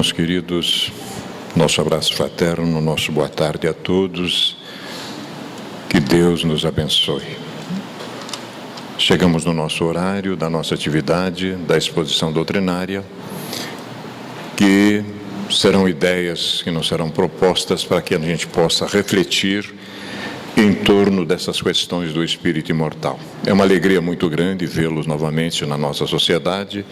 Irmãos queridos, nosso abraço fraterno, nosso boa tarde a todos, que Deus nos abençoe. Chegamos no nosso horário da nossa atividade, da exposição doutrinária, que serão ideias que nos serão propostas para que a gente possa refletir em torno dessas questões do espírito imortal. É uma alegria muito grande vê-los novamente na nossa sociedade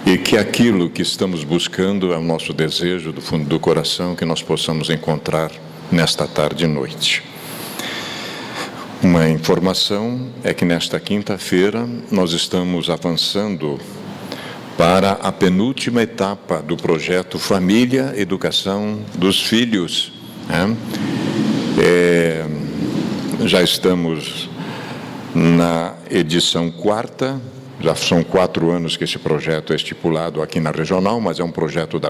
e que aquilo que estamos buscando é o nosso desejo do fundo do coração que nós possamos encontrar nesta tarde e noite. Uma informação é que nesta quinta-feira nós estamos avançando para a penúltima etapa do projeto Família, Educação dos Filhos. Já estamos na edição 4ª, já são 4 anos que esse projeto é estipulado aqui na Regional, mas é um projeto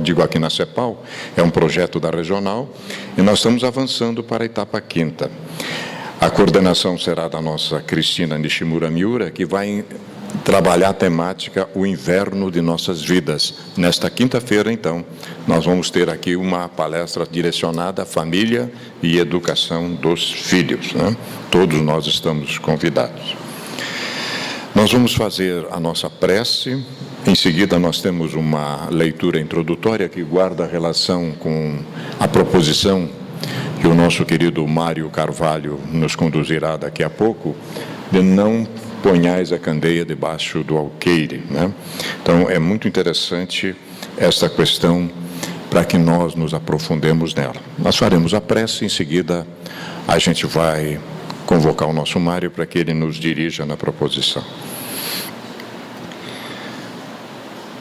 digo aqui na CEPAL, é um projeto da Regional, e nós estamos avançando para a etapa 5ª. A coordenação será da nossa Cristina Nishimura Miura, que vai trabalhar a temática O Inverno de Nossas Vidas. Nesta quinta-feira, então, nós vamos ter aqui uma palestra direcionada à família e educação dos filhos, Todos nós estamos convidados. Nós vamos fazer a nossa prece, em seguida nós temos uma leitura introdutória que guarda relação com a proposição que o nosso querido Mário Carvalho nos conduzirá daqui a pouco, de não ponhais a candeia debaixo do alqueire. Então, é muito interessante esta questão para que nós nos aprofundemos nela. Nós faremos a prece, em seguida a gente vai convocar o nosso Mário para que ele nos dirija na proposição.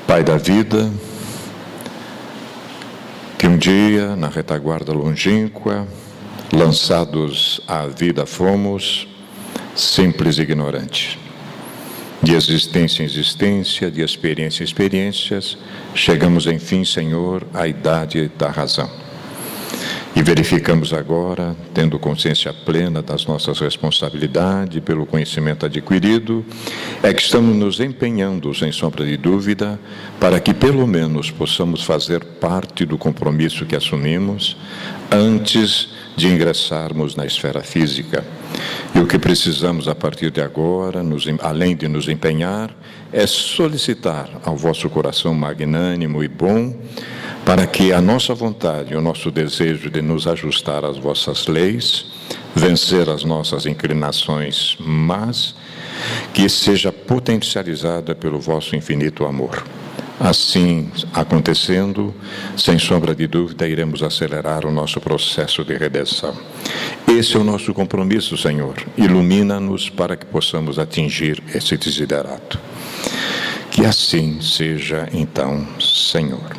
Pai da vida, que um dia, na retaguarda longínqua, lançados à vida fomos, simples e ignorantes. De existência em existência, de experiência em experiências, chegamos, enfim, Senhor, à idade da razão. E verificamos agora, tendo consciência plena das nossas responsabilidades, pelo conhecimento adquirido, é que estamos nos empenhando, sem sombra de dúvida, para que pelo menos possamos fazer parte do compromisso que assumimos antes de ingressarmos na esfera física. E o que precisamos a partir de agora, além de nos empenhar, é solicitar ao vosso coração magnânimo e bom, para que a nossa vontade, o nosso desejo de nos ajustar às vossas leis, vencer as nossas inclinações, mas que seja potencializada pelo vosso infinito amor. Assim acontecendo, sem sombra de dúvida, iremos acelerar o nosso processo de redenção. Esse é o nosso compromisso, Senhor. Ilumina-nos para que possamos atingir esse desiderato. Que assim seja, então, Senhor.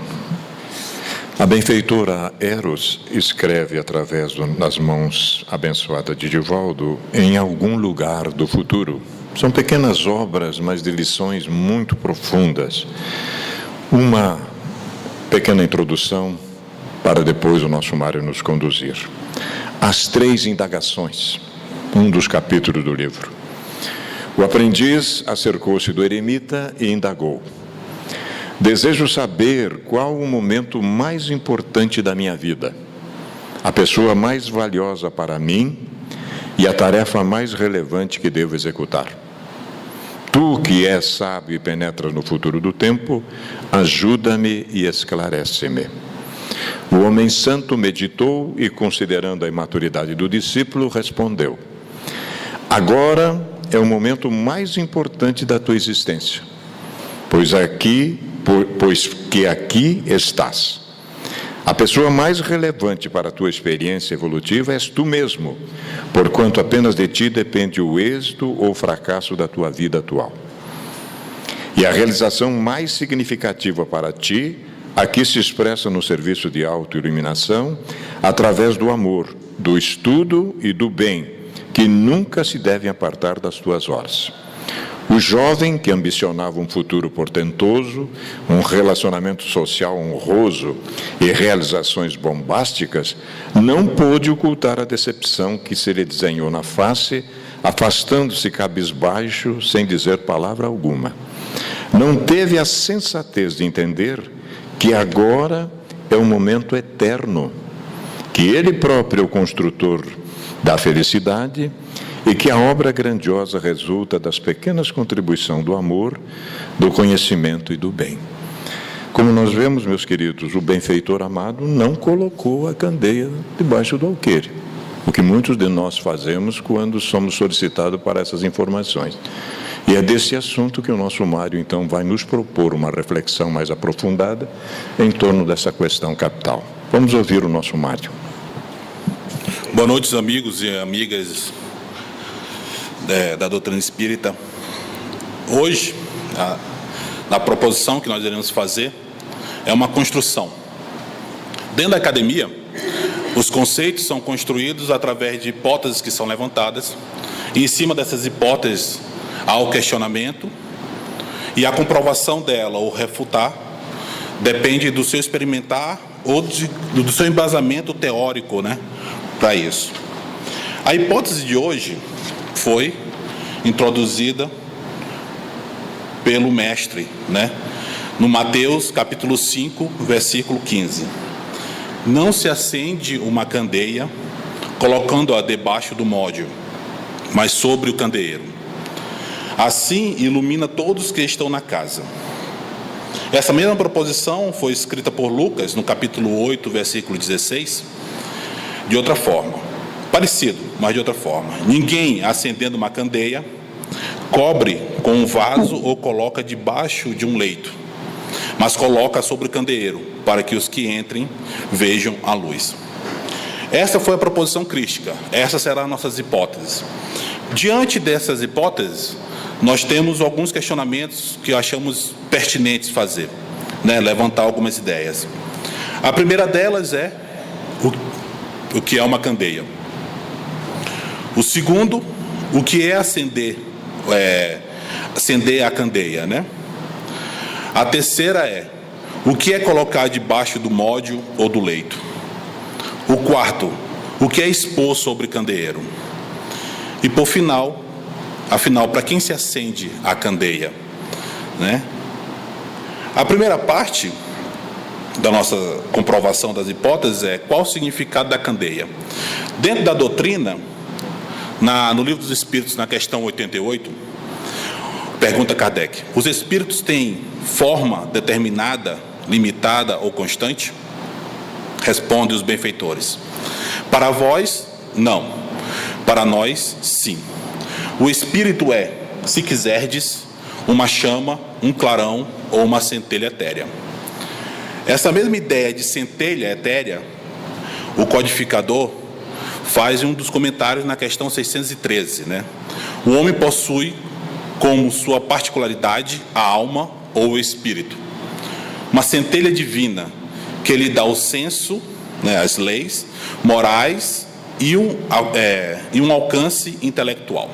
A benfeitora Eros escreve através das mãos abençoadas de Divaldo em algum lugar do futuro. São pequenas obras, mas de lições muito profundas. Uma pequena introdução para depois o nosso Mário nos conduzir. As 3 indagações, um dos capítulos do livro. O aprendiz acercou-se do eremita e indagou: desejo saber qual o momento mais importante da minha vida, a pessoa mais valiosa para mim e a tarefa mais relevante que devo executar. Tu, que és sábio e penetras no futuro do tempo, ajuda-me e esclarece-me. O homem santo meditou e, considerando a imaturidade do discípulo, respondeu: agora é o momento mais importante da tua existência, pois que aqui estás. A pessoa mais relevante para a tua experiência evolutiva és tu mesmo, porquanto apenas de ti depende o êxito ou fracasso da tua vida atual. E a realização mais significativa para ti, aqui se expressa no serviço de autoiluminação, através do amor, do estudo e do bem, que nunca se devem apartar das tuas horas. O jovem que ambicionava um futuro portentoso, um relacionamento social honroso e realizações bombásticas, não pôde ocultar a decepção que se lhe desenhou na face, afastando-se cabisbaixo, sem dizer palavra alguma. Não teve a sensatez de entender que agora é um momento eterno, que Ele próprio é o construtor da felicidade e que a obra grandiosa resulta das pequenas contribuições do amor, do conhecimento e do bem. Como nós vemos, meus queridos, o benfeitor amado não colocou a candeia debaixo do alqueire, o que muitos de nós fazemos quando somos solicitados para essas informações. E é desse assunto que o nosso Mário, então, vai nos propor uma reflexão mais aprofundada em torno dessa questão capital. Vamos ouvir o nosso Mário. Boa noite, amigos e amigas da doutrina espírita. Hoje, a proposição que nós iremos fazer é uma construção. Dentro da academia, os conceitos são construídos através de hipóteses que são levantadas, e em cima dessas hipóteses há o questionamento, e a comprovação dela ou refutar depende do seu experimentar ou do seu embasamento teórico, né, para isso. A hipótese de hoje foi introduzida pelo mestre, né, no Mateus capítulo 5, versículo 15. Não se acende uma candeia colocando-a debaixo do módio, mas sobre o candeeiro. Assim ilumina todos que estão na casa. Essa mesma proposição foi escrita por Lucas no capítulo 8, versículo 16, de outra forma. Parecido, mas de outra forma. Ninguém, acendendo uma candeia, cobre com um vaso ou coloca debaixo de um leito, mas coloca sobre o candeeiro, para que os que entrem vejam a luz. Essa foi a proposição crística. Essas serão as nossas hipóteses. Diante dessas hipóteses, nós temos alguns questionamentos que achamos pertinentes fazer, né? Levantar algumas ideias. A primeira delas é o que é uma candeia. O segundo, o que é acender a candeia, né? A terceira é o que é colocar debaixo do módio ou do leito. O quarto, o que é expor sobre candeeiro. E por final, afinal, para quem se acende a candeia, né? A primeira parte da nossa comprovação das hipóteses é qual o significado da candeia. Dentro da doutrina, no Livro dos Espíritos, na questão 88, pergunta Kardec: os espíritos têm forma determinada, limitada ou constante? Responde os benfeitores: para vós, não. Para nós, sim. O espírito é, se quiserdes, uma chama, um clarão ou uma centelha etérea. Essa mesma ideia de centelha etérea, o codificador faz um dos comentários na questão 613, né? O homem possui como sua particularidade a alma ou o espírito, uma centelha divina que lhe dá o senso, né, as leis morais e um alcance intelectual.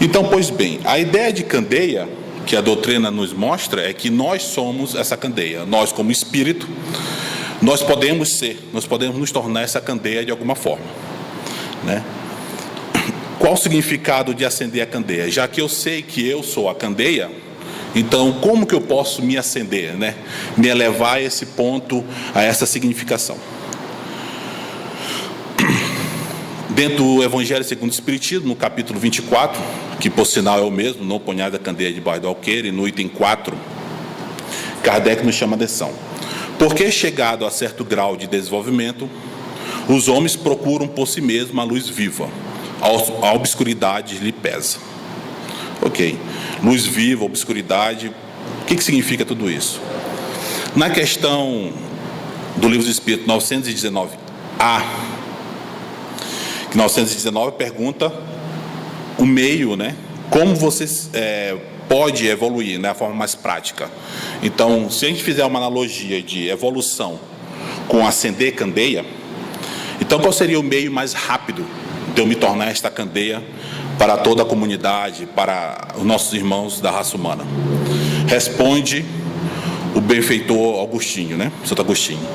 Então, pois bem, a ideia de candeia que a doutrina nos mostra é que nós somos essa candeia. Nós, como espírito, nós podemos nos tornar essa candeia de alguma forma, né? Qual o significado de acender a candeia? Já que eu sei que eu sou a candeia, então como que eu posso me acender, né? Me elevar a esse ponto, a essa significação? Dentro do Evangelho segundo o Espiritismo, no capítulo 24, que por sinal é o mesmo, não ponhais a candeia debaixo do alqueire, no item 4, Kardec nos chama a atenção. Porque chegado a certo grau de desenvolvimento, os homens procuram por si mesmos a luz viva, a obscuridade lhe pesa. Ok, luz viva, obscuridade, o que significa tudo isso? Na questão do Livro dos Espíritos 919A, que 919 pergunta o meio, né? Como você pode evoluir, né? A forma mais prática. Então, se a gente fizer uma analogia de evolução com acender candeia, então qual seria o meio mais rápido de eu me tornar esta candeia para toda a comunidade, para os nossos irmãos da raça humana? Responde o benfeitor Agostinho, né? Santo Agostinho: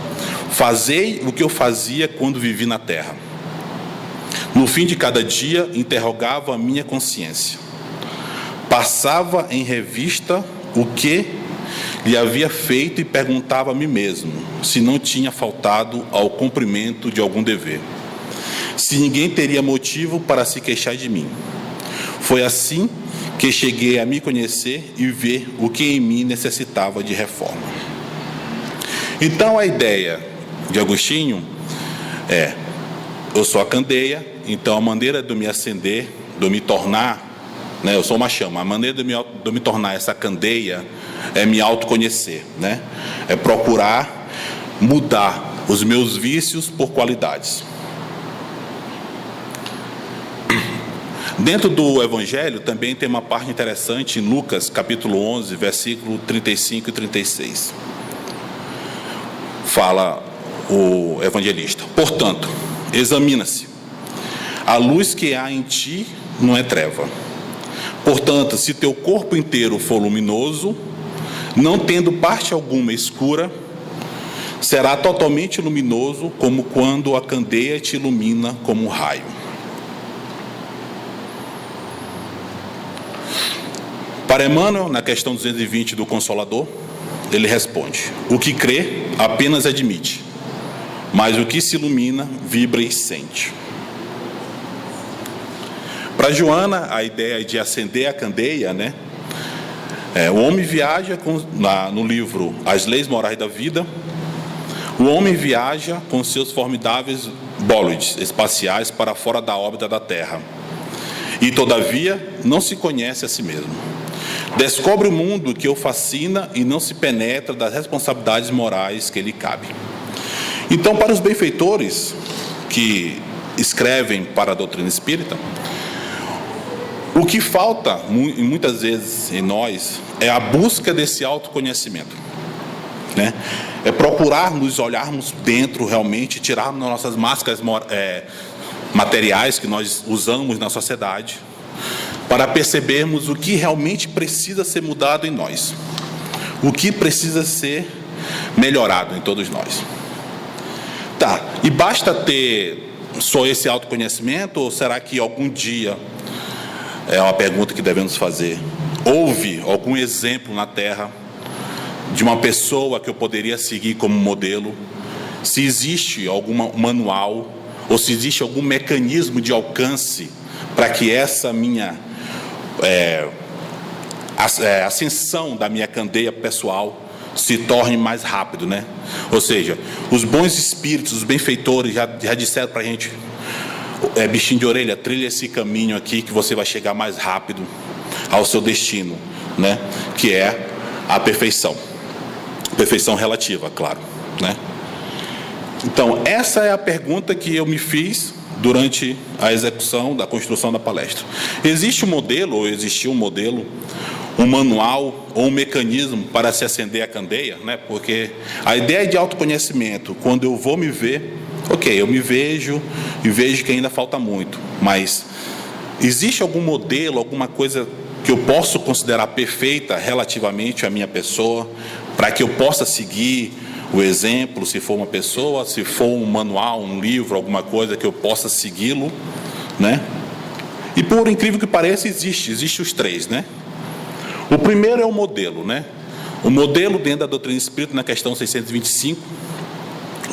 fazei o que eu fazia quando vivi na terra. No fim de cada dia, interrogava a minha consciência. Passava em revista o que lhe havia feito e perguntava a mim mesmo se não tinha faltado ao cumprimento de algum dever, se ninguém teria motivo para se queixar de mim. Foi assim que cheguei a me conhecer e ver o que em mim necessitava de reforma. Então a ideia de Agostinho é: eu sou a candeia, então a maneira de eu me acender, de eu me tornar, né, eu sou uma chama, a maneira de eu me tornar essa candeia é me autoconhecer, né? É procurar mudar os meus vícios por qualidades. Dentro do Evangelho também tem uma parte interessante em Lucas, capítulo 11, versículo 35 e 36. Fala o evangelista: portanto, examina-se. A luz que há em ti não é treva. Portanto, se teu corpo inteiro for luminoso, não tendo parte alguma escura, será totalmente luminoso, como quando a candeia te ilumina como um raio. Para Emmanuel, na questão 220 do Consolador, ele responde: o que crê apenas admite, mas o que se ilumina vibra e sente. Para Joana, a ideia de acender a candeia, né? O homem viaja no livro As Leis Morais da Vida. O homem viaja com seus formidáveis bólides espaciais para fora da órbita da Terra e, todavia, não se conhece a si mesmo. Descobre o mundo que o fascina e não se penetra das responsabilidades morais que lhe cabem. Então, para os benfeitores que escrevem para a doutrina espírita, o que falta muitas vezes em nós é a busca desse autoconhecimento, né? É procurar nos olharmos dentro realmente, tirarmos nossas máscaras materiais que nós usamos na sociedade, para percebermos o que realmente precisa ser mudado em nós, o que precisa ser melhorado em todos nós. Tá, e basta ter só esse autoconhecimento, ou será que algum dia, é uma pergunta que devemos fazer, houve algum exemplo na Terra de uma pessoa que eu poderia seguir como modelo? Se existe algum manual, ou se existe algum mecanismo de alcance para que essa minha ascensão da minha candeia pessoal se torne mais rápido, né? Ou seja, os bons espíritos, os benfeitores já disseram para a gente: bichinho de orelha, trilha esse caminho aqui que você vai chegar mais rápido ao seu destino, né? Que é a perfeição. Perfeição relativa, claro, né? Então, essa é a pergunta que eu me fiz durante a execução da construção da palestra. Existe um modelo, ou existiu um modelo, um manual ou um mecanismo para se acender a candeia, né? Porque a ideia de autoconhecimento, quando eu vou me ver, ok, eu me vejo e vejo que ainda falta muito, mas existe algum modelo, alguma coisa que eu posso considerar perfeita relativamente à minha pessoa, para que eu possa seguir o exemplo, se for uma pessoa, se for um manual, um livro, alguma coisa que eu possa segui-lo, né? E por incrível que pareça, existe os três, né? O primeiro é o modelo, né? O modelo dentro da doutrina espírita, na questão 625,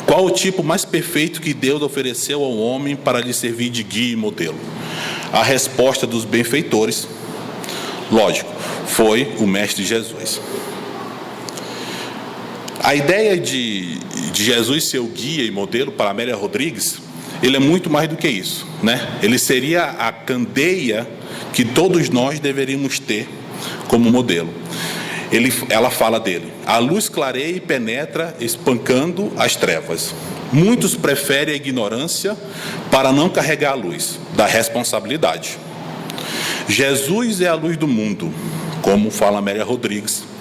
qual o tipo mais perfeito que Deus ofereceu ao homem para lhe servir de guia e modelo? A resposta dos benfeitores, lógico, foi o Mestre Jesus. A ideia de Jesus ser o guia e modelo para Amélia Rodrigues, ele é muito mais do que isso, né? Ele seria a candeia que todos nós deveríamos ter como modelo. Ela fala dele: a luz clareia e penetra, espancando as trevas. Muitos preferem a ignorância para não carregar a luz da responsabilidade. Jesus é a luz do mundo, como fala Amélia Rodrigues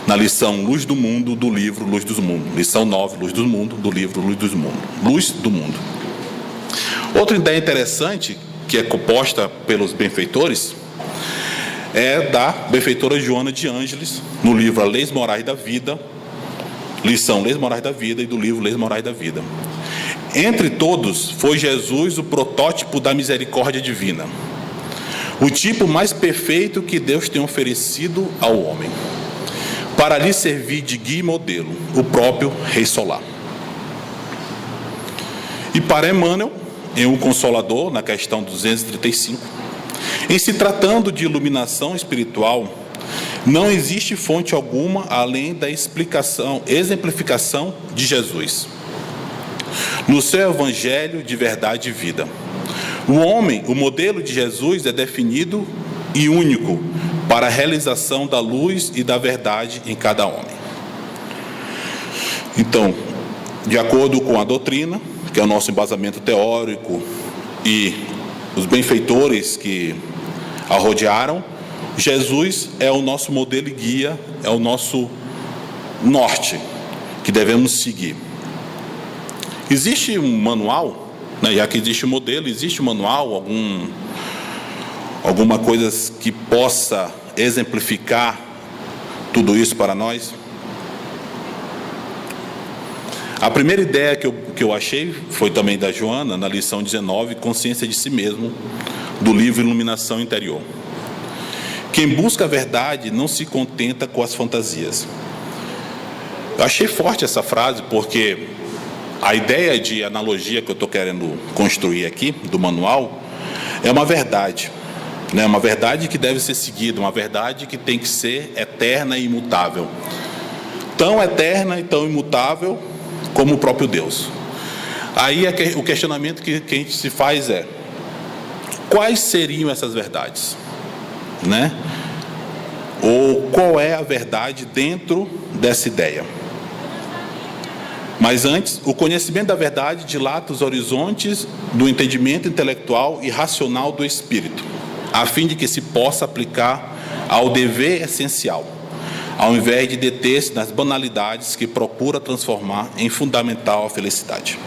na lição Luz do Mundo, do livro Luz do Mundo. Lição 9, Luz do Mundo, do livro Luz do Mundo. Luz do Mundo. Outra ideia interessante, que é composta pelos benfeitores, é da benfeitora Joana de Ângeles, no livro As Leis Morais da Vida, lição Leis Morais da Vida, e do livro Leis Morais da Vida. Entre todos, foi Jesus o protótipo da misericórdia divina, o tipo mais perfeito que Deus tem oferecido ao homem. para lhe servir de guia e modelo, o próprio Rei Solar. E para Emmanuel, em O Consolador, na questão 235, em se tratando de iluminação espiritual, não existe fonte alguma além da exemplificação de Jesus, no seu Evangelho de verdade e vida. O homem, o modelo de Jesus é definido e único para a realização da luz e da verdade em cada homem. Então, de acordo com a doutrina, que é o nosso embasamento teórico e os benfeitores que a rodearam, Jesus é o nosso modelo e guia, é o nosso norte que devemos seguir. Existe um manual, né? Já que existe um modelo, existe um manual, alguma coisa que possa exemplificar tudo isso para nós? A primeira ideia que eu achei foi também da Joana, na lição 19, Consciência de Si Mesmo, do livro Iluminação Interior. Quem busca a verdade não se contenta com as fantasias. Eu achei forte essa frase porque a ideia de analogia que eu estou querendo construir aqui, do manual, é uma verdade, né? Uma verdade que deve ser seguida, uma verdade que tem que ser eterna e imutável. Tão eterna e tão imutável como o próprio Deus. Aí o questionamento que a gente se faz é: quais seriam essas verdades? Né? Ou qual é a verdade dentro dessa ideia? Mas antes, o conhecimento da verdade dilata os horizontes do entendimento intelectual e racional do espírito, a fim de que se possa aplicar ao dever essencial, ao invés de deter-se nas banalidades que procura transformar em fundamental a felicidade.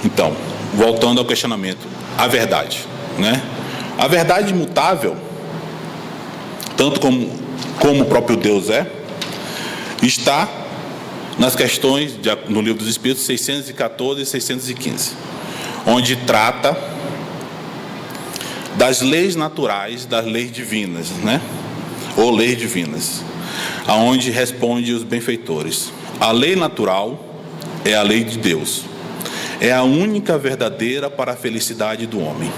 Então, voltando ao questionamento, a verdade, né? A verdade imutável, tanto como o próprio Deus está nas questões, no Livro dos Espíritos, 614 e 615, onde trata das leis naturais, das leis divinas, né? Ou leis divinas, aonde responde os benfeitores: a lei natural é a lei de Deus, é a única verdadeira para a felicidade do homem.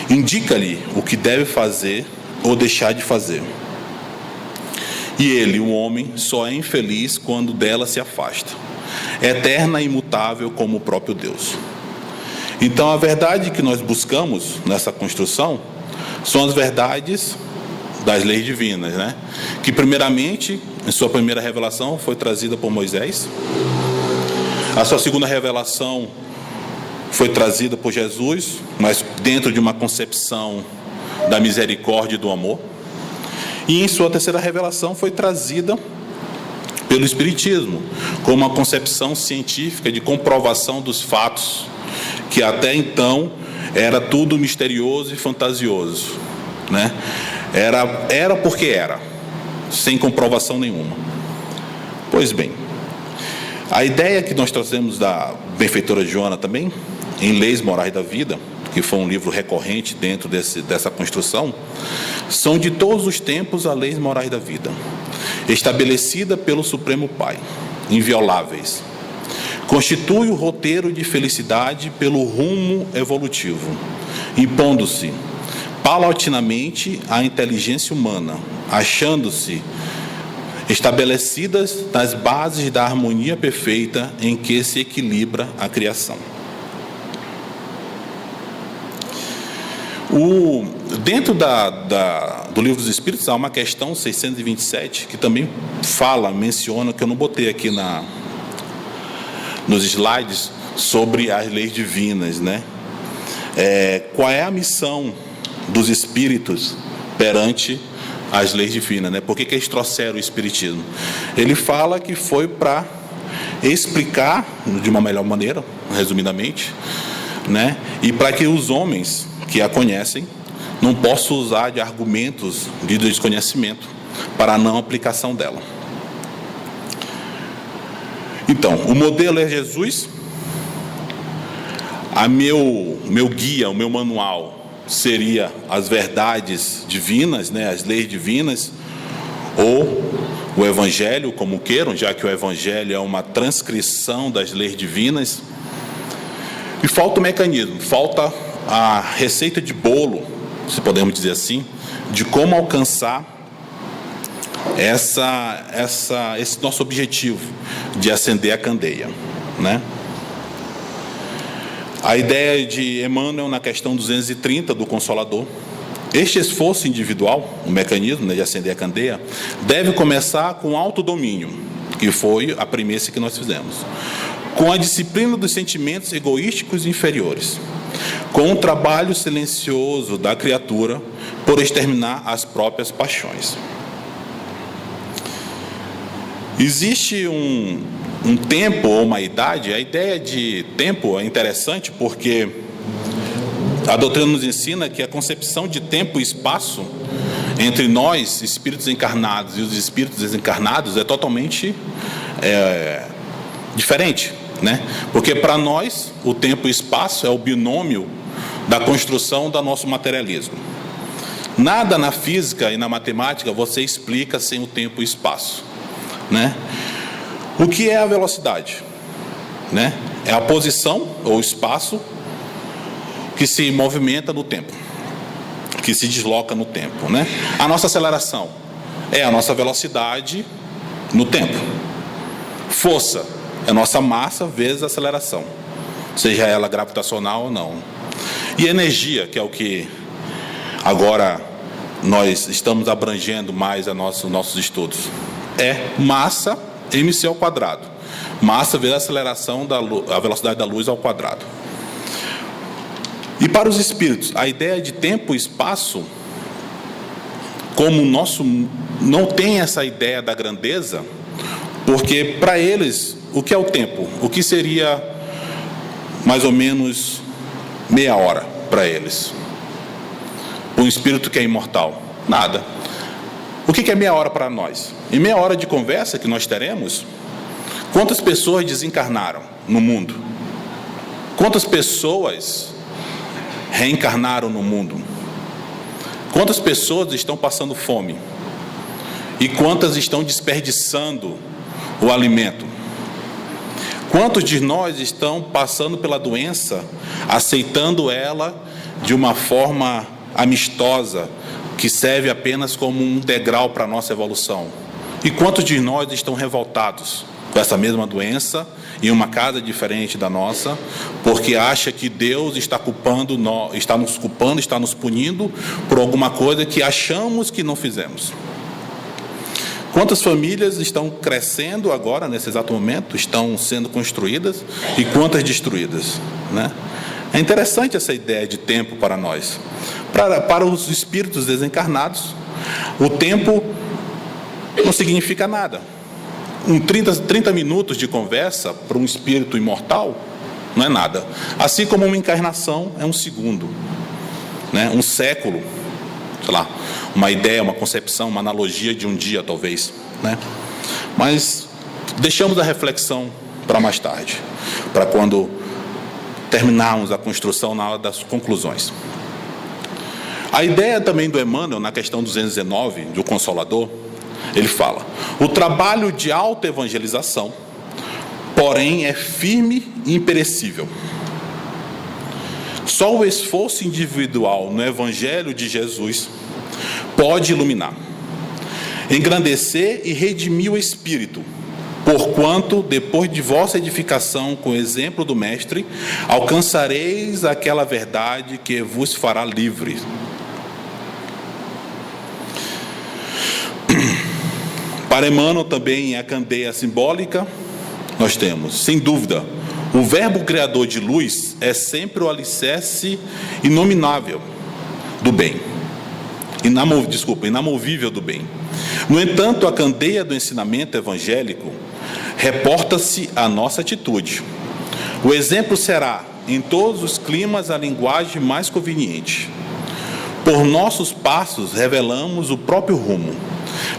Indica-lhe o que deve fazer ou deixar de fazer. E ele, o homem, só é infeliz quando dela se afasta, eterna e imutável como o próprio Deus. Então, a verdade que nós buscamos nessa construção são as verdades das leis divinas, né? Que primeiramente, em sua primeira revelação, foi trazida por Moisés. A sua segunda revelação foi trazida por Jesus, mas dentro de uma concepção da misericórdia e do amor. E em sua terceira revelação foi trazida pelo Espiritismo, como uma concepção científica de comprovação dos fatos, que até então era tudo misterioso e fantasioso, né? Era porque era, sem comprovação nenhuma. Pois bem, a ideia que nós trazemos da benfeitora Joana também, em Leis Morais da Vida, que foi um livro recorrente dentro dessa construção, são de todos os tempos as leis morais da vida, estabelecida pelo Supremo Pai, invioláveis. Constitui o roteiro de felicidade pelo rumo evolutivo, impondo-se paulatinamente à inteligência humana, achando-se estabelecidas nas bases da harmonia perfeita em que se equilibra a criação. Dentro do Livro dos Espíritos há uma questão 627 que também menciona, que eu não botei aqui nos slides, sobre as leis divinas, né? Qual é a missão dos espíritos perante as leis divinas, né? Por que eles trouxeram o espiritismo? Ele fala que foi para explicar de uma melhor maneira, resumidamente, né? E para que os homens que a conhecem não possam usar de argumentos de desconhecimento para a não aplicação dela. Então, o modelo é Jesus. Meu guia, o meu manual seria as verdades divinas, né, as leis divinas, ou o Evangelho, como queiram, já que o Evangelho é uma transcrição das leis divinas. E falta o mecanismo, falta a receita de bolo, se podemos dizer assim, de como alcançar esse nosso objetivo de acender a candeia, né? A ideia de Emmanuel na questão 230 do Consolador: este esforço individual, o mecanismo, né, de acender a candeia, deve começar com autodomínio, que foi a premissa que nós fizemos, com a disciplina dos sentimentos egoísticos inferiores, com o trabalho silencioso da criatura por exterminar as próprias paixões. Existe um tempo ou uma idade. A ideia de tempo é interessante porque a doutrina nos ensina que a concepção de tempo e espaço entre nós, espíritos encarnados, e os espíritos desencarnados é totalmente diferente, né? Porque para nós o tempo e espaço é o binômio da construção do nosso materialismo. Nada na física e na matemática você explica sem o tempo e espaço, né? O que é a velocidade, né? É a posição ou espaço que se movimenta no tempo, que se desloca no tempo, né? A nossa aceleração é a nossa velocidade no tempo. Força é a nossa massa vezes a aceleração, seja ela gravitacional ou não. E energia, que é o que agora nós estamos abrangendo mais nossos estudos, é massa mc ao quadrado. Massa vezes a aceleração a velocidade da luz ao quadrado. E para os espíritos, a ideia de tempo e espaço, como o nosso não tem essa ideia da grandeza, porque para eles, o que é o tempo? O que seria mais ou menos meia hora para eles? Um espírito que é imortal? Nada. O que é meia hora para nós? Em meia hora de conversa que nós teremos, quantas pessoas desencarnaram no mundo? Quantas pessoas reencarnaram no mundo? Quantas pessoas estão passando fome? E quantas estão desperdiçando o alimento? Quantos de nós estão passando pela doença, aceitando ela de uma forma amistosa, que serve apenas como um degrau para a nossa evolução? E quantos de nós estão revoltados com essa mesma doença, em uma casa diferente da nossa, porque acha que Deus está nos culpando, está nos punindo por alguma coisa que achamos que não fizemos? Quantas famílias estão crescendo agora, nesse exato momento, estão sendo construídas, e quantas destruídas, né? É interessante essa ideia de tempo para nós. Para os espíritos desencarnados, o tempo não significa nada. 30 minutos de conversa para um espírito imortal não é nada. Assim como uma encarnação é um segundo, né? Um século, sei lá, uma ideia, uma concepção, uma analogia de um dia, talvez, né? Mas deixamos a reflexão para mais tarde, para quando terminarmos a construção, na hora das conclusões. A ideia também do Emmanuel, na questão 219, do Consolador, ele fala: o trabalho de autoevangelização, porém, é firme e imperecível. Só o esforço individual no Evangelho de Jesus pode iluminar, engrandecer e redimir o espírito, porquanto, depois de vossa edificação com o exemplo do Mestre, alcançareis aquela verdade que vos fará livre. Para Emmanuel, também, a candeia simbólica, nós temos, sem dúvida, o verbo criador de luz é sempre o alicerce inominável do bem. Inamovível do bem. No entanto, a candeia do ensinamento evangélico reporta-se à nossa atitude. O exemplo será, em todos os climas, a linguagem mais conveniente. Por nossos passos, revelamos o próprio rumo.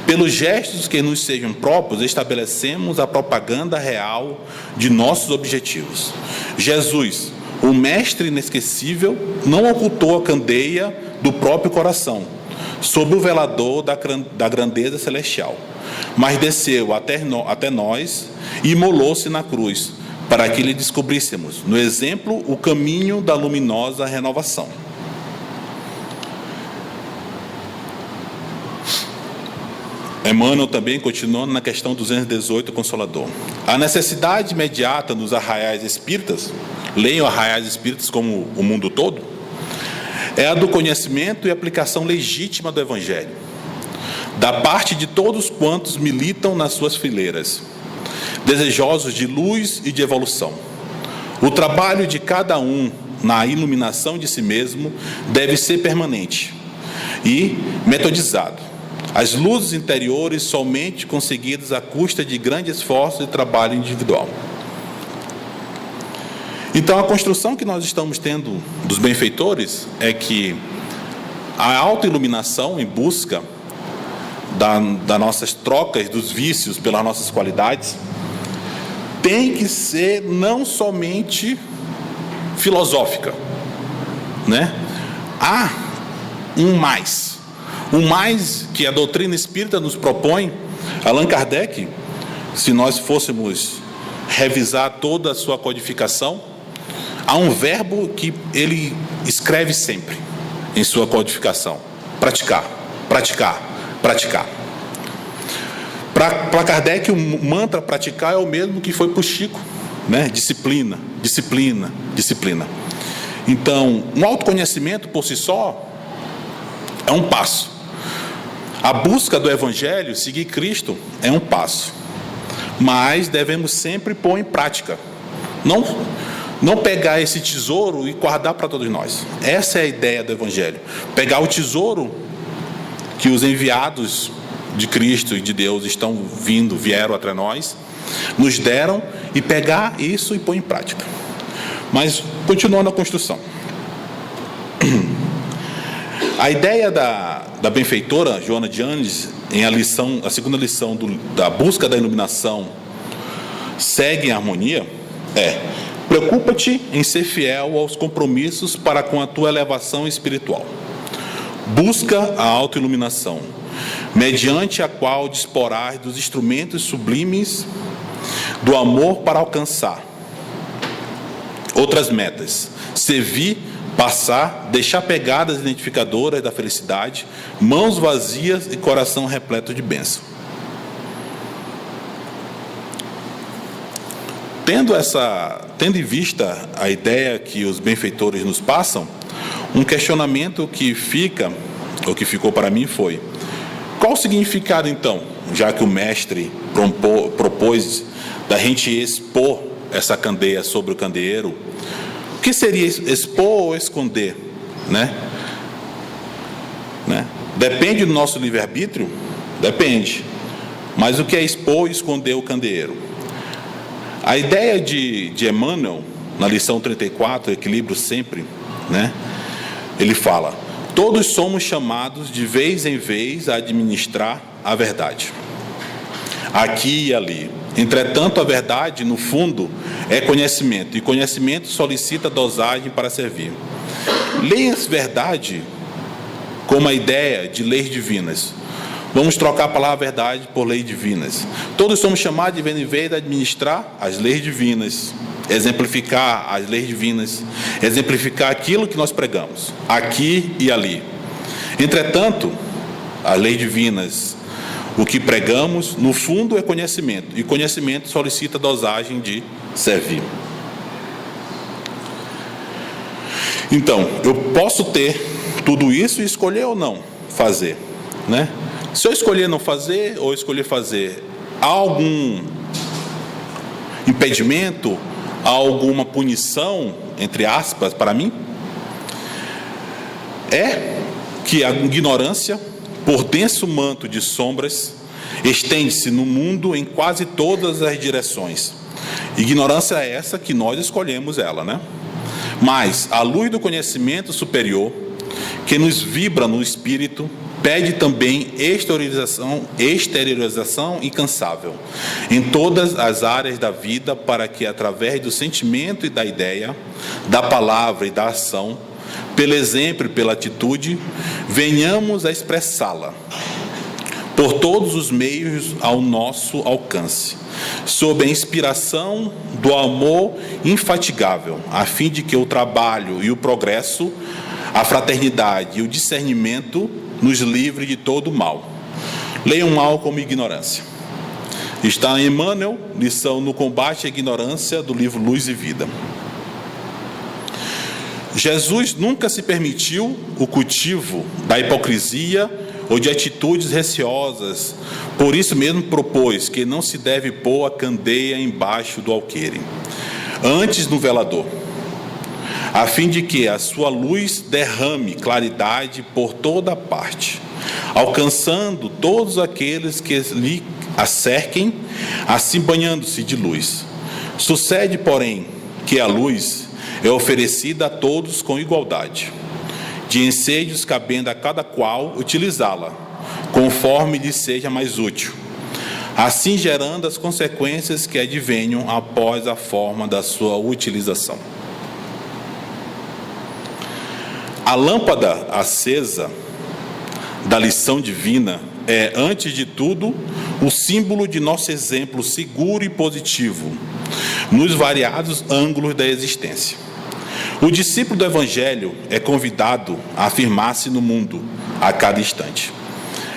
Pelos gestos que nos sejam próprios, estabelecemos a propaganda real de nossos objetivos. Jesus, o mestre inesquecível não ocultou a candeia do próprio coração, sob o velador da grandeza celestial, mas desceu até nós e imolou-se na cruz, para que lhe descobríssemos, no exemplo, o caminho da luminosa renovação. Emmanuel também continuando na questão 218, Consolador. A necessidade imediata nos arraiais espíritas, leiam arraiais espíritas como o mundo todo, é a do conhecimento e aplicação legítima do Evangelho, da parte de todos quantos militam nas suas fileiras, desejosos de luz e de evolução. O trabalho de cada um na iluminação de si mesmo deve ser permanente e metodizado. As luzes interiores somente conseguidas à custa de grande esforço e trabalho individual. Então, a construção que nós estamos tendo dos benfeitores é que a autoiluminação em busca das nossas trocas dos vícios pelas nossas qualidades tem que ser não somente filosófica, né? Há um mais que a doutrina espírita nos propõe. Allan Kardec, se nós fôssemos revisar toda a sua codificação, há um verbo que ele escreve sempre em sua codificação: praticar, praticar, praticar. Para Kardec, o mantra praticar é o mesmo que foi para o Chico, né? Disciplina, disciplina, disciplina. Então, um autoconhecimento por si só é um passo. A busca do Evangelho, seguir Cristo, é um passo. Mas devemos sempre pôr em prática. Não pegar esse tesouro e guardar para todos nós. Essa é a ideia do Evangelho. Pegar o tesouro que os enviados de Cristo e de Deus vieram até nós, nos deram, e pegar isso e pôr em prática. Mas, continuando a construção. A ideia da benfeitora Joana de Ângeles, a segunda lição da busca da iluminação, segue em harmonia, preocupa-te em ser fiel aos compromissos para com a tua elevação espiritual. Busca a autoiluminação, mediante a qual disporás dos instrumentos sublimes do amor para alcançar outras metas, servir, passar, deixar pegadas identificadoras da felicidade, mãos vazias e coração repleto de bênção. Tendo em vista a ideia que os benfeitores nos passam, um questionamento que ficou para mim foi: qual o significado, então, já que o mestre propôs da gente expor essa candeia sobre o candeeiro? O que seria expor ou esconder, né? Depende do nosso livre-arbítrio? Depende. Mas o que é expor e esconder o candeeiro? A ideia de Emmanuel, na lição 34, Equilíbrio Sempre, né? Ele fala: todos somos chamados de vez em vez a administrar a verdade, aqui e ali. Entretanto, a verdade, no fundo, é conhecimento, e conhecimento solicita dosagem para servir. Leia-se verdade como a ideia de leis divinas. Vamos trocar a palavra verdade por leis divinas. Todos somos chamados de vez em vez a administrar as leis divinas, exemplificar as leis divinas, exemplificar aquilo que nós pregamos, aqui e ali. Entretanto, as leis divinas, o que pregamos, no fundo, é conhecimento, e conhecimento solicita dosagem de servir. Então, eu posso ter tudo isso e escolher ou não fazer, né? Se eu escolher não fazer ou escolher fazer, há algum impedimento, há alguma punição, entre aspas, para mim? É que a ignorância, por denso manto de sombras, estende-se no mundo em quase todas as direções. Ignorância é essa que nós escolhemos ela, né? Mas a luz do conhecimento superior, que nos vibra no espírito, pede também exteriorização incansável em todas as áreas da vida, para que, através do sentimento e da ideia, da palavra e da ação, pelo exemplo e pela atitude, venhamos a expressá-la por todos os meios ao nosso alcance, sob a inspiração do amor infatigável, a fim de que o trabalho e o progresso, a fraternidade e o discernimento nos livre de todo o mal. Leiam mal como ignorância. Está em Emmanuel, lição no combate à ignorância, do livro Luz e Vida. Jesus nunca se permitiu o cultivo da hipocrisia ou de atitudes receosas. Por isso mesmo propôs que não se deve pôr a candeia embaixo do alqueire, antes no velador, a fim de que a sua luz derrame claridade por toda parte, alcançando todos aqueles que lhe acerquem, assim banhando-se de luz. Sucede, porém, que a luz é oferecida a todos com igualdade, de ensejos cabendo a cada qual utilizá-la, conforme lhe seja mais útil, assim gerando as consequências que advenham após a forma da sua utilização. A lâmpada acesa da lição divina é, antes de tudo, o símbolo de nosso exemplo seguro e positivo nos variados ângulos da existência. O discípulo do Evangelho é convidado a afirmar-se no mundo a cada instante.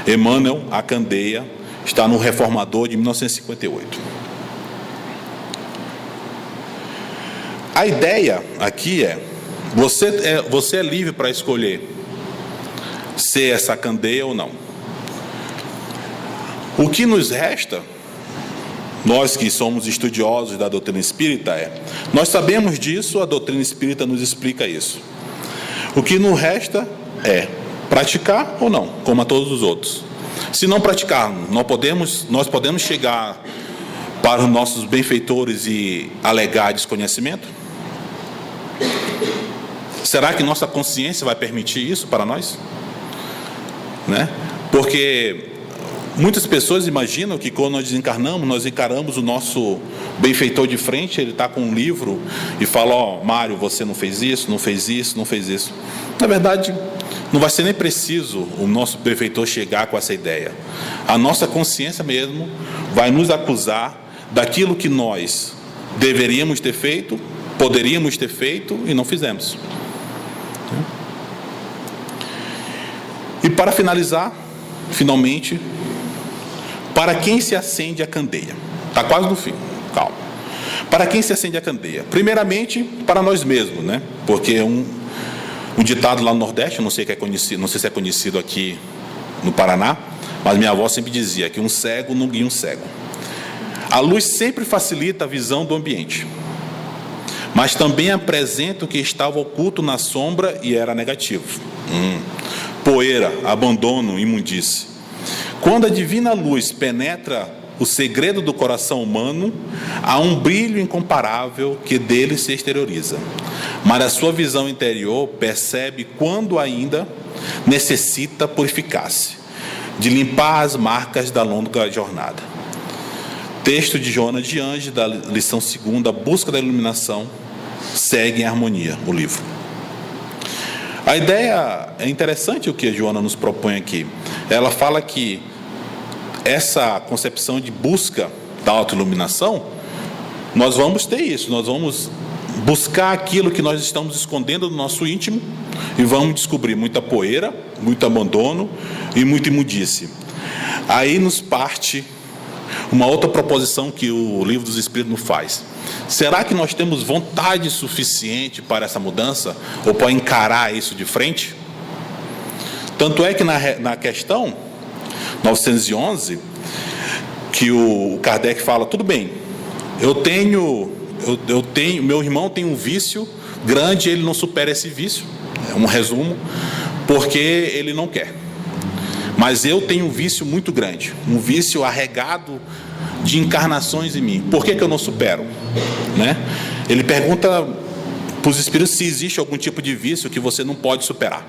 Emmanuel, A Candeia, está no Reformador de 1958. A ideia aqui é: você é livre para escolher ser essa candeia ou não. O que nos resta, nós que somos estudiosos da doutrina espírita, nós sabemos disso, a doutrina espírita nos explica isso. O que nos resta é praticar ou não, como a todos os outros. Se não praticarmos, nós podemos chegar para os nossos benfeitores e alegar desconhecimento? Será que nossa consciência vai permitir isso para nós? Né? Porque muitas pessoas imaginam que quando nós desencarnamos, nós encaramos o nosso benfeitor de frente, ele está com um livro e fala: ó, Mário, você não fez isso, não fez isso, não fez isso. Na verdade, não vai ser nem preciso o nosso benfeitor chegar com essa ideia. A nossa consciência mesmo vai nos acusar daquilo que nós deveríamos ter feito, poderíamos ter feito e não fizemos. E para finalizar, finalmente, para quem se acende a candeia? Está quase no fim, calma. Para quem se acende a candeia? Primeiramente, para nós mesmos, né? Porque um ditado lá no Nordeste, não sei se é conhecido aqui no Paraná, mas minha avó sempre dizia que um cego não guia um cego. A luz sempre facilita a visão do ambiente, mas também apresenta o que estava oculto na sombra e era negativo. Poeira, abandono, imundície. Quando a divina luz penetra o segredo do coração humano, há um brilho incomparável que dele se exterioriza. Mas a sua visão interior percebe quando ainda necessita purificar-se, de limpar as marcas da longa jornada. Texto de Joana de Anjos, da lição 2ª, Busca da Iluminação, segue em harmonia o livro. A ideia é interessante o que a Joana nos propõe aqui. Ela fala que essa concepção de busca da autoiluminação, nós vamos ter isso, nós vamos buscar aquilo que nós estamos escondendo no nosso íntimo e vamos descobrir muita poeira, muito abandono e muita imundície. Aí nos parte uma outra proposição que o Livro dos Espíritos nos faz. Será que nós temos vontade suficiente para essa mudança ou para encarar isso de frente? Tanto é que na questão 911, que o Kardec fala: tudo bem, meu irmão tem um vício grande, ele não supera esse vício, é um resumo, porque ele não quer. Mas eu tenho um vício muito grande, um vício arregado de encarnações em mim. Por que eu não supero? Né? Ele pergunta para os espíritos se existe algum tipo de vício que você não pode superar.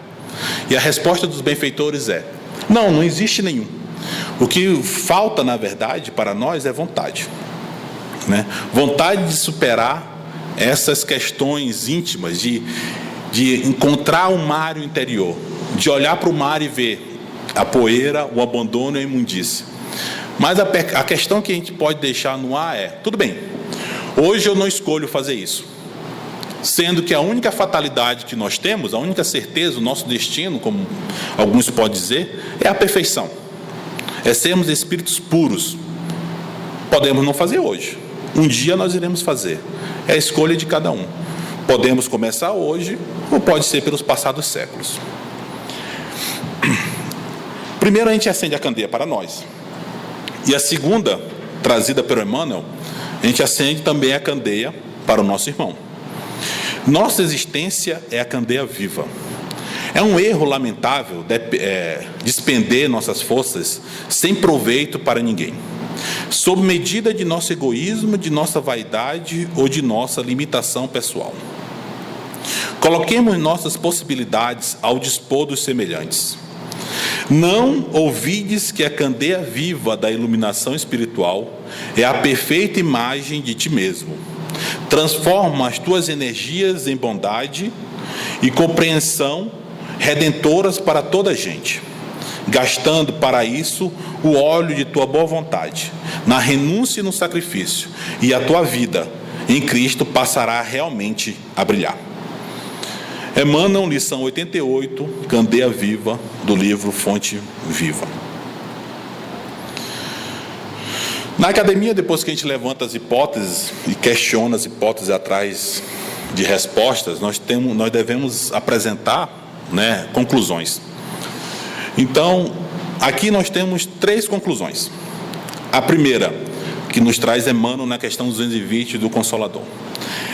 E a resposta dos benfeitores é: Não existe nenhum. O que falta, na verdade, para nós é vontade, né? Vontade de superar essas questões íntimas, de encontrar o mar interior, de olhar para o mar e ver a poeira, o abandono e a imundície. Mas a questão que a gente pode deixar no ar é: tudo bem, hoje eu não escolho fazer isso, sendo que a única fatalidade que nós temos, a única certeza, o nosso destino, como alguns podem dizer, é a perfeição, é sermos espíritos puros. Podemos não fazer hoje, um dia nós iremos fazer, é a escolha de cada um. Podemos começar hoje, ou pode ser pelos passados séculos. Primeiro a gente acende a candeia para nós, e a segunda, trazida pelo Emmanuel, a gente acende também a candeia para o nosso irmão. Nossa existência é a candeia viva. É um erro lamentável despender nossas forças sem proveito para ninguém, sob medida de nosso egoísmo, de nossa vaidade ou de nossa limitação pessoal. Coloquemos nossas possibilidades ao dispor dos semelhantes. Não ouvides que a candeia viva da iluminação espiritual é a perfeita imagem de ti mesmo. Transforma as tuas energias em bondade e compreensão redentoras para toda a gente, gastando para isso o óleo de tua boa vontade, na renúncia e no sacrifício, e a tua vida em Cristo passará realmente a brilhar. Emmanuel, lição 88, Candeia Viva, do livro Fonte Viva. Na academia, depois que a gente levanta as hipóteses e questiona as hipóteses atrás de respostas, nós devemos apresentar, né, conclusões. Então, aqui nós temos 3 conclusões. A primeira, que nos traz Emmanuel na questão 220 do Consolador.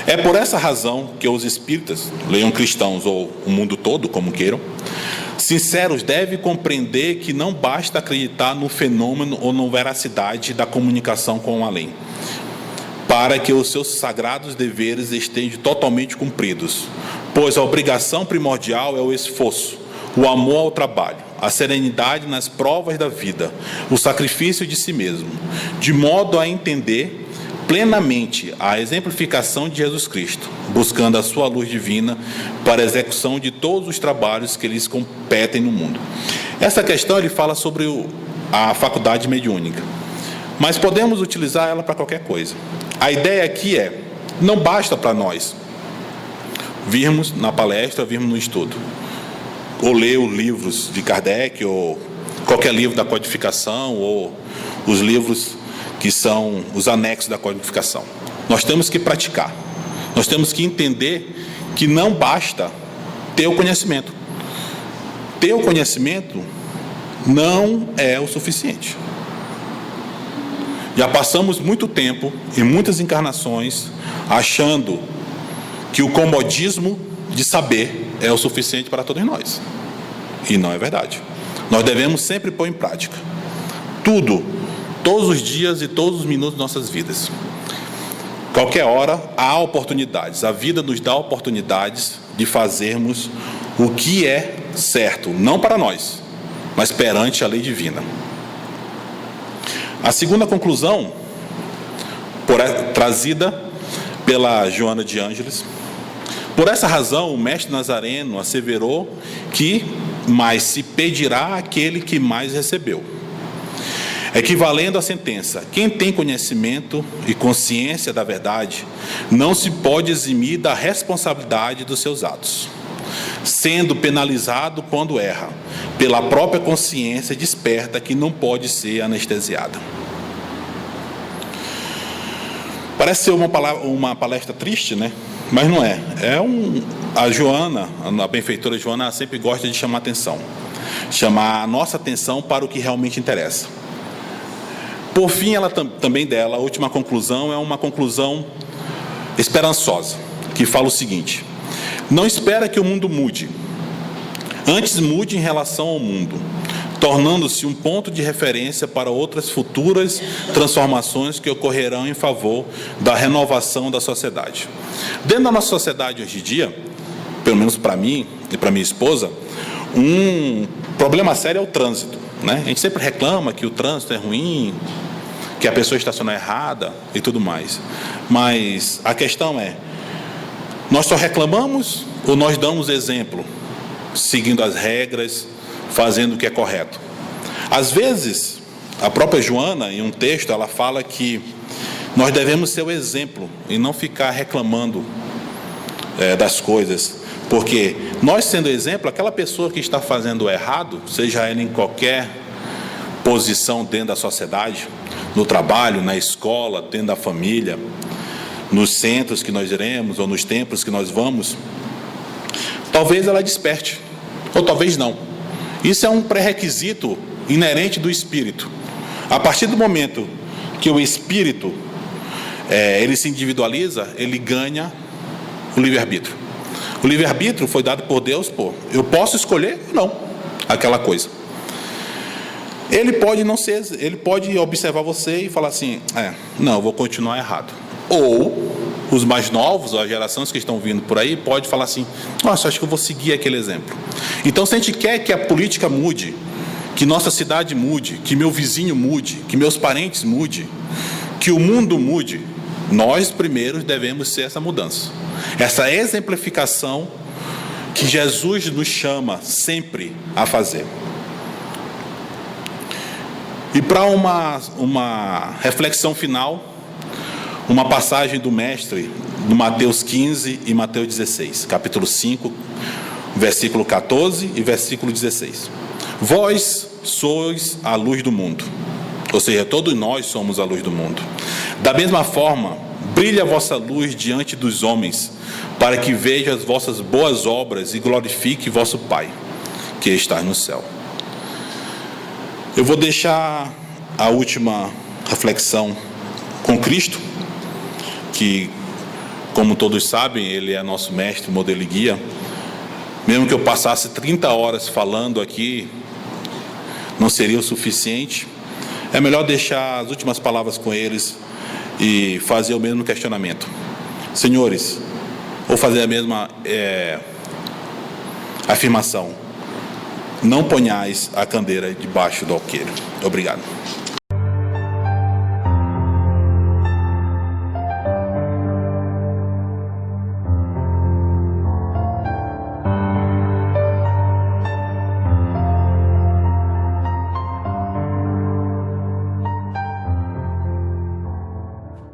É por essa razão que os espíritas, leiam cristãos ou o mundo todo, como queiram, sinceros, devem compreender que não basta acreditar no fenômeno ou na veracidade da comunicação com o além, para que os seus sagrados deveres estejam totalmente cumpridos, pois a obrigação primordial é o esforço, o amor ao trabalho, a serenidade nas provas da vida, o sacrifício de si mesmo, de modo a entender plenamente a exemplificação de Jesus Cristo, buscando a sua luz divina para a execução de todos os trabalhos que lhes competem no mundo. Essa questão ele fala sobre a faculdade mediúnica, mas podemos utilizar ela para qualquer coisa. A ideia aqui é: não basta para nós virmos na palestra, virmos no estudo, ou ler os livros de Kardec, ou qualquer livro da codificação, ou os livros que são os anexos da codificação. Nós temos que praticar. Nós temos que entender que não basta ter o conhecimento. Ter o conhecimento não é o suficiente. Já passamos muito tempo, em muitas encarnações, achando que o comodismo de saber é o suficiente para todos nós. E não é verdade. Nós devemos sempre pôr em prática. Tudo, todos os dias e todos os minutos de nossas vidas. Qualquer hora há oportunidades. A vida nos dá oportunidades de fazermos o que é certo, não para nós, mas perante a lei divina. A segunda conclusão, trazida pela Joana de Ângeles: por essa razão, o mestre Nazareno asseverou que mais se pedirá àquele que mais recebeu, equivalendo à sentença: quem tem conhecimento e consciência da verdade não se pode eximir da responsabilidade dos seus atos, sendo penalizado quando erra, pela própria consciência desperta que não pode ser anestesiada. Parece ser uma palestra triste, né? Mas não é. A Joana, a benfeitora Joana, ela sempre gosta de chamar atenção, chamar a nossa atenção para o que realmente interessa. Por fim, ela também dela, a última conclusão é uma conclusão esperançosa, que fala o seguinte: não espera que o mundo mude, antes mude em relação ao mundo, tornando-se um ponto de referência para outras futuras transformações que ocorrerão em favor da renovação da sociedade. Dentro da nossa sociedade hoje em dia, pelo menos para mim e para minha esposa, Um problema sério é o trânsito, né? A gente sempre reclama que o trânsito é ruim, que a pessoa estaciona errada e tudo mais. Mas a questão é, nós só reclamamos ou nós damos exemplo, seguindo as regras, fazendo o que é correto? Às vezes, a própria Joana, em um texto, ela fala que nós devemos ser o exemplo e não ficar reclamando das coisas. Porque nós, sendo exemplo, aquela pessoa que está fazendo errado, seja ela em qualquer posição dentro da sociedade, no trabalho, na escola, dentro da família, nos centros que nós iremos ou nos templos que nós vamos, talvez ela desperte, ou talvez não. Isso é um pré-requisito inerente do espírito. A partir do momento que o espírito ele se individualiza, ele ganha o livre-arbítrio. O livre-arbítrio foi dado por Deus, eu posso escolher ou não aquela coisa. Ele pode não ser, ele pode observar você e falar assim, não, eu vou continuar errado. Ou os mais novos, as gerações que estão vindo por aí, pode falar assim, nossa, acho que eu vou seguir aquele exemplo. Então, se a gente quer que a política mude, que nossa cidade mude, que meu vizinho mude, que meus parentes mude, que o mundo mude, nós primeiros devemos ser essa mudança, essa exemplificação que Jesus nos chama sempre a fazer. E para uma reflexão final, uma passagem do Mestre, no Mateus 15 e Mateus 16, capítulo 5, versículo 14 e versículo 16. Vós sois a luz do mundo, ou seja, todos nós somos a luz do mundo. Da mesma forma, brilhe a vossa luz diante dos homens, para que vejam as vossas boas obras e glorifique vosso Pai, que está no céu. Eu vou deixar a última reflexão com Cristo, que, como todos sabem, Ele é nosso mestre, modelo e guia. Mesmo que eu passasse 30 horas falando aqui, não seria o suficiente. É melhor deixar as últimas palavras com eles e fazer o mesmo questionamento. Senhores, vou fazer a mesma afirmação. Não ponhais a candeira debaixo do alqueire. Obrigado.